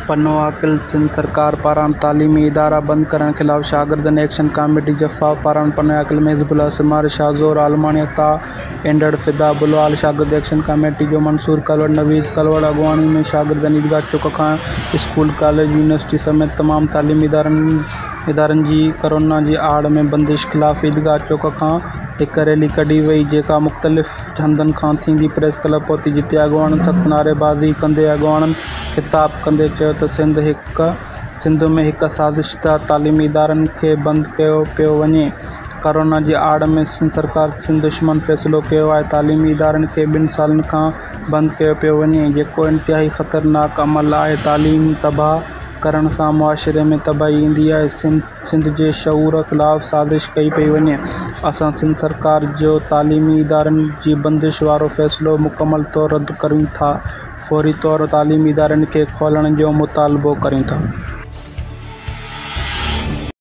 पन्नो आकिल सिंध सरकार पारां तालीमी इदारा बंद करण खिलाफ शागिर्दनि एक्शन कमेटी जफ़ा पारां पन्नो आकिल में हिज़्बुल्लाह सिमार शाहज़ोर आलमानी ता एंडड़ फिदा बुलवाल शागिर्द एक्शन कमेटी जो मंसूर कलवड़ नवीद कलवड़ अगवानी में शागिर्दनि ईदगाह चौक खां स्कूल कॉलेज यूनिवर्सिटी समेत तमाम तालीमी इदारनि जी कोरोना जी आड़ में बंदिश खिलाफ ईदगाह चौक खां एक रैली कढी वई जेका मुख़्तलिफ़ हंधनि खां थींदी प्रेस क्लब पहुती जिते अगवाणनि सख़्त नारेबाज़ी कंदे अगवाणनि ख़िताब कंदे चयो त सिंध में एक साज़िश तहत तालीमी इदारनि खे बंदि कयो पियो वञे। कोरोना जी आड़ में सिंध सरकार सिंध दुश्मन फ़ैसिलो कयो आहे। तालीमी इदारनि खे 2 सालनि खां बंदि कयो पियो वञे जेको इंतिहाई ख़तरनाक अमल आहे। तालीम तबाह करण सां मुआशरे में तबाही ईंदी आहे। सिंध जे शऊर ख़िलाफ़ साज़िश कई पई वञे। असां सिंध सरकार जो तालीमी इदारनि जी बंदिश वारो फ़ैसिलो मुकमल तौर रद्द करियूं था। फौरी तौर तालीमी इदारनि खे खोलण जो मुतालबो करियूं था।